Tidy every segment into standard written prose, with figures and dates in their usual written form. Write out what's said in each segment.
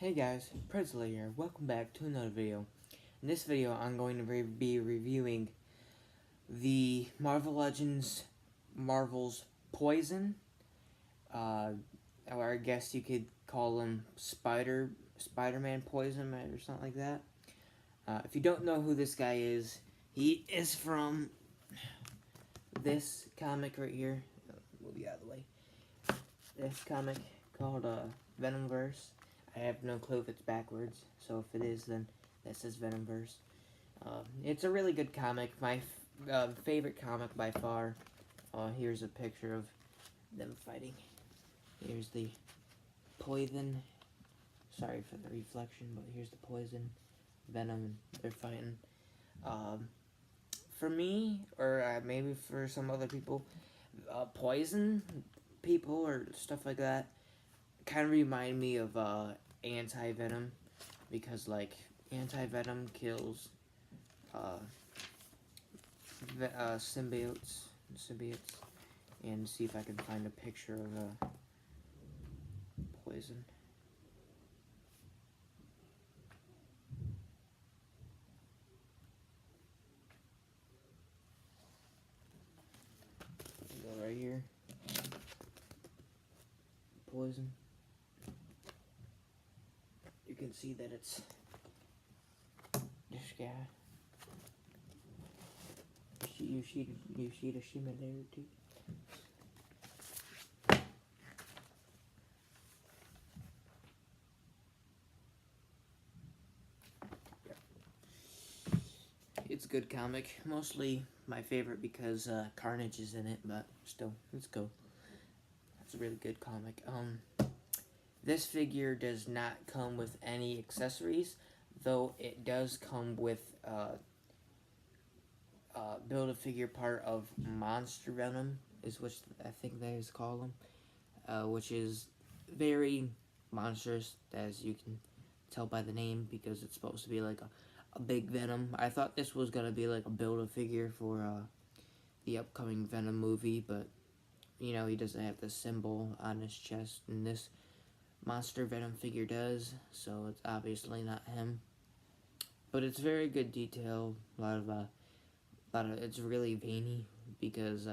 Hey guys, Presley here. Welcome back to another video. In this video, I'm going to be reviewing the Marvel Legends Marvel's Poison. Or I guess you could call him Spider-Man Poison or something like that. If you don't know who this guy is, he is from this comic right here. Move you out of the way. This comic called Venomverse. I have no clue if it's backwards, so if it is, then that says Venomverse. It's a really good comic, my favorite comic by far. Here's a picture of them fighting. Here's the Poison. Sorry for the reflection, but here's the Poison, Venom, and they're fighting. For me, or maybe for some other people, Poison people or stuff like that kind of remind me of anti-venom, because like anti-venom kills symbiotes, and see if I can find a picture of Poison. Go right here. Poison. You can see that it's this guy. You see the similarity. It's a good comic. Mostly my favorite because Carnage is in it, but still, let's go. It's a really good comic. This figure does not come with any accessories, though it does come with Build-A-Figure part of Monster Venom, is what I think they is called them, which is very monstrous, as you can tell by the name, because it's supposed to be like a big Venom. I thought this was going to be like a Build-A-Figure for the upcoming Venom movie, but, you know, he doesn't have the symbol on his chest, and this Monster Venom figure does, so it's obviously not him. But it's very good detail. A lot of it's really veiny because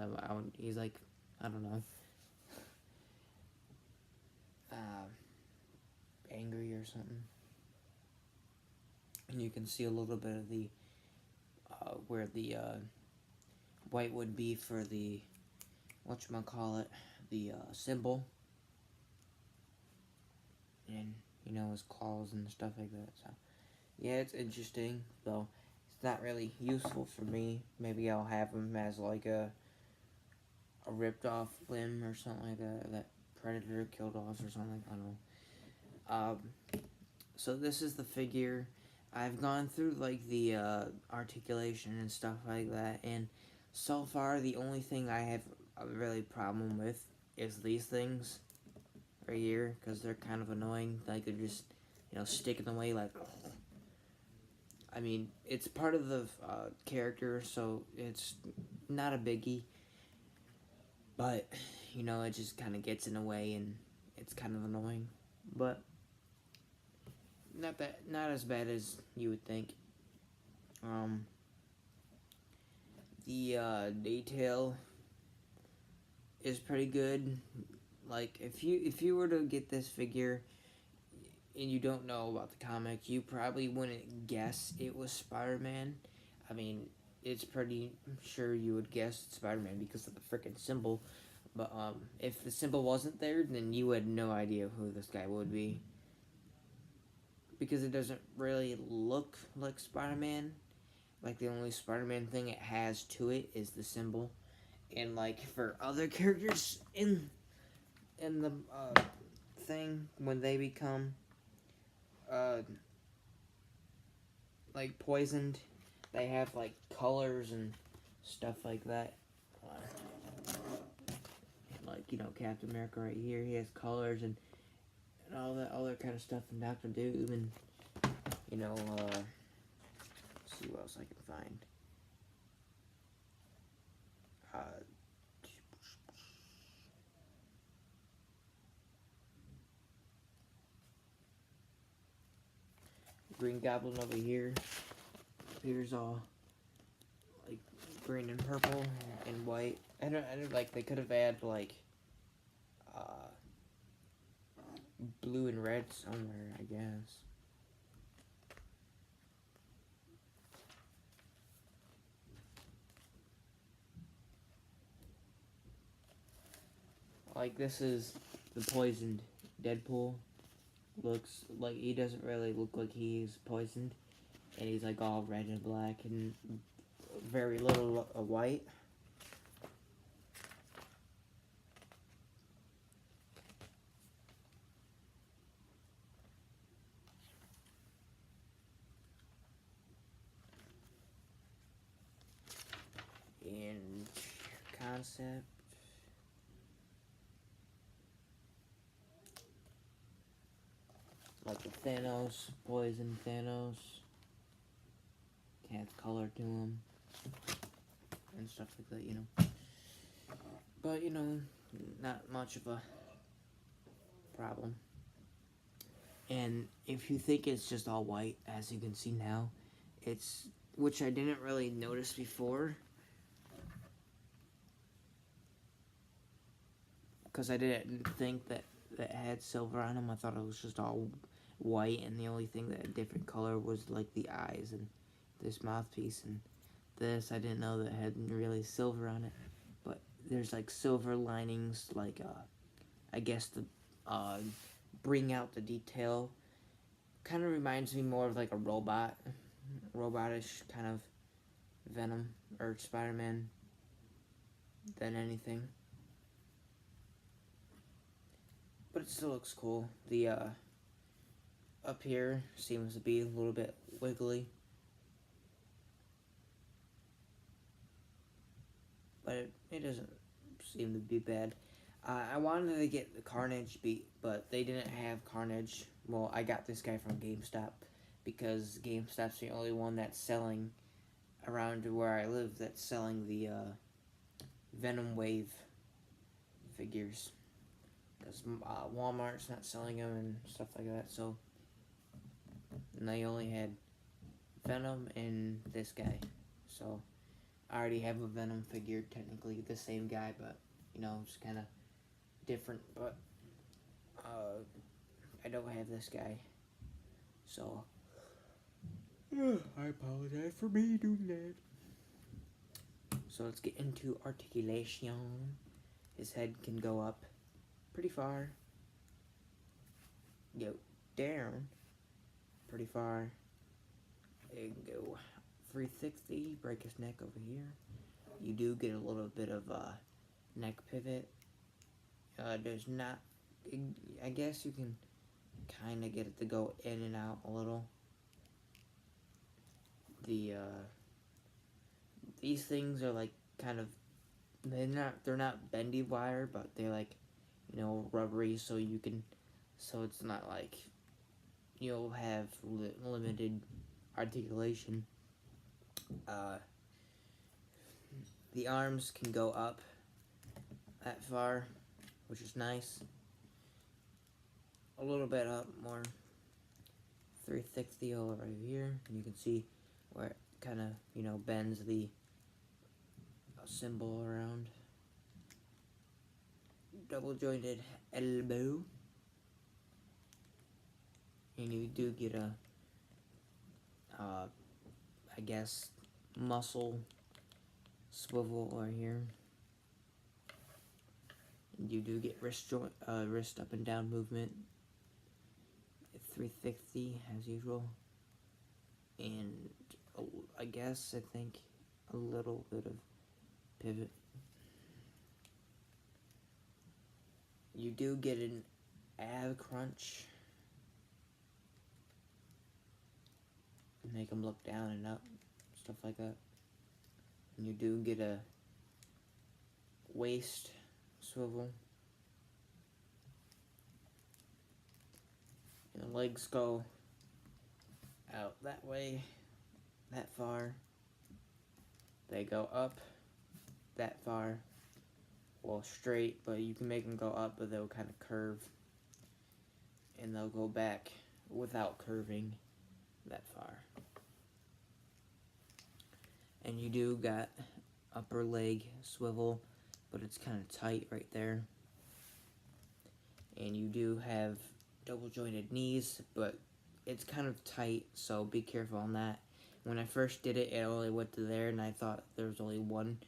he's like, I don't know, angry or something. And you can see a little bit of the where the white would be for the whatchamacallit, the symbol. And, you know, his claws and stuff like that. So, yeah, it's interesting, though it's not really useful for me. Maybe I'll have him as, like, a ripped off limb or something like that Predator killed off or something. I don't know. So this is the figure. I've gone through, like, the articulation and stuff like that, and so far, the only thing I have a really problem with is these things right here, because they're kind of annoying. Like, they're just, you know, sticking away, like, I mean, it's part of the character, so it's not a biggie, but, you know, it just kind of gets in the way, and it's kind of annoying, but not as bad as you would think. The detail is pretty good. Like, if you were to get this figure and you don't know about the comic, you probably wouldn't guess it was Spider-Man. I mean, it's pretty sure you would guess Spider-Man because of the freaking symbol. But if the symbol wasn't there, then you had no idea who this guy would be, because it doesn't really look like Spider-Man. Like, the only Spider-Man thing it has to it is the symbol. And, like, for other characters in the thing, when they become like poisoned, they have like colors and stuff like that. Like, you know, Captain America right here, he has colors and all that other kind of stuff, and Dr. Doom, and, you know, let's see what else I can find. Green Goblin over here appears all like green and purple and white. I don't like, they could have added like blue and red somewhere, I guess. Like, this is the poisoned Deadpool. Looks like he doesn't really look like he's poisoned, and he's like all red and black and very little white. And concept. Like the Thanos, poison Thanos. Adds color to him. And stuff like that, you know. But, you know, not much of a problem. And if you think it's just all white, as you can see now, it's, which I didn't really notice before, because I didn't think that it had silver on them. I thought it was just all white, and the only thing that had different color was like the eyes and this mouthpiece, and this I didn't know that had really silver on it. But there's like silver linings, like I guess the bring out the detail. Kind of reminds me more of like a robotish kind of Venom or Spider-Man than anything. But it still looks cool. The up here seems to be a little bit wiggly, but it doesn't seem to be bad. I wanted to get the Carnage beat, but they didn't have Carnage. Well, I got this guy from GameStop, because GameStop's the only one that's selling around where I live, that's selling the Venom Wave figures. Because Walmart's not selling them and stuff like that, so. And they only had Venom and this guy. So, I already have a Venom figure, technically the same guy, but, you know, it's kind of different. But, I don't have this guy. So, I apologize for me doing that. So, let's get into articulation. His head can go up pretty far, go down pretty far, and go 360, break his neck over here. You do get a little bit of neck pivot. There's not, I guess you can kind of get it to go in and out a little. These things are like kind of, they're not bendy wire, but they're like, you know, rubbery, so it's not like you'll have limited articulation. The arms can go up that far, which is nice. A little bit up more. 360 over here, and you can see where it kind of, you know, bends the symbol around. Double jointed elbow, and you do get a I guess muscle swivel over here. And you do get wrist up and down movement. 360 as usual, and I think a little bit of pivot. You do get an ab crunch. Make them look down and up, stuff like that. And you do get a waist swivel. And the legs go out that way, that far. They go up that far. Well, straight, but you can make them go up, but they'll kind of curve. And they'll go back without curving. that far. And you do got upper leg swivel, but it's kind of tight right there. And you do have double jointed knees, but it's kind of tight, so be careful on that. When I first did it, it only went to there, and I thought there was only one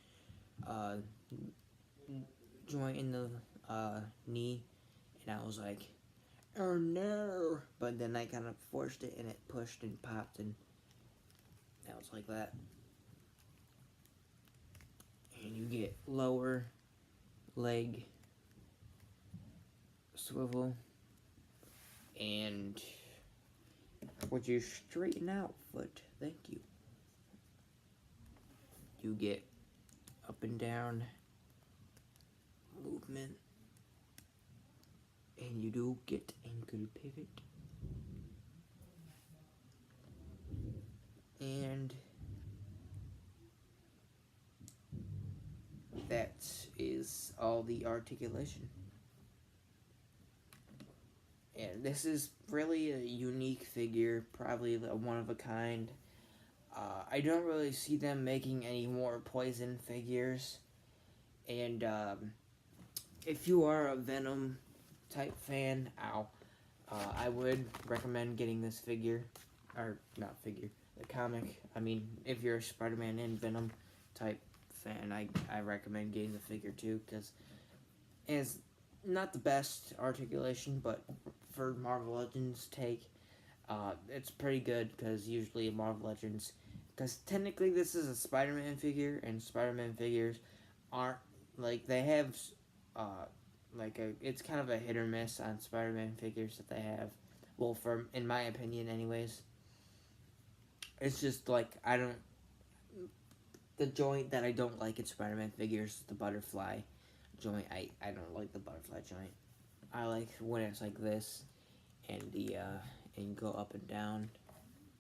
joint in the knee, and I was like, oh no, but then I kind of forced it, and it pushed and popped, and that was like that. And you get lower leg swivel, and would you straighten out foot? Thank you. You get up and down movement, and you do get ankle pivot, and that is all the articulation. And this is really a unique figure, probably a one of a kind. I don't really see them making any more Poison figures. And if you are a Venom type fan, I would recommend getting this figure. Or, not figure, the comic. I mean, if you're a Spider-Man and Venom type fan, I recommend getting the figure too, because it's not the best articulation, but for Marvel Legends take, it's pretty good, because usually Marvel Legends, because technically this is a Spider-Man figure, and Spider-Man figures aren't, like, they have, it's kind of a hit or miss on Spider-Man figures that they have, well, in my opinion anyways. It's just, like, the joint that I don't like in Spider-Man figures is the butterfly joint. I don't like the butterfly joint. I like when it's like this, and and you go up and down,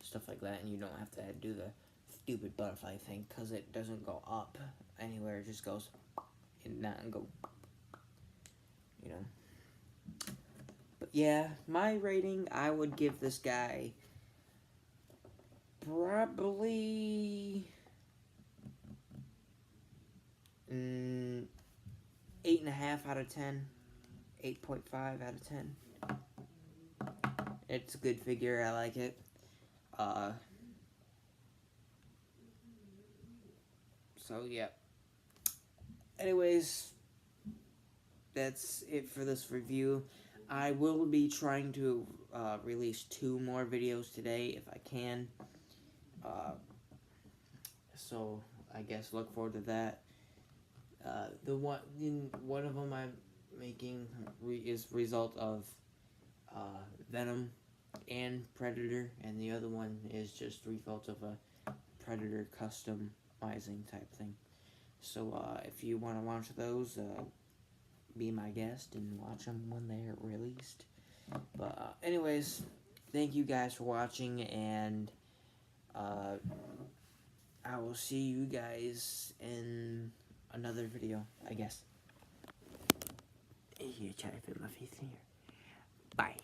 stuff like that, and you don't have to do the stupid butterfly thing, because it doesn't go up anywhere, it just goes in that and go, you know. But yeah, my rating, I would give this guy probably 8.5 out of 10. 8.5 out of 10. It's a good figure, I like it. So yeah. Anyways, that's it for this review. I will be trying to release 2 more videos today if I can. So I guess look forward to that. One of them I'm making is result of Venom and Predator, and the other one is just result of a Predator customizing type thing. So if you want to watch those, be my guest and watch them when they're released. But anyways, thank you guys for watching, and I will see you guys in another video, I guess. Here, try to fit my face in here. Bye.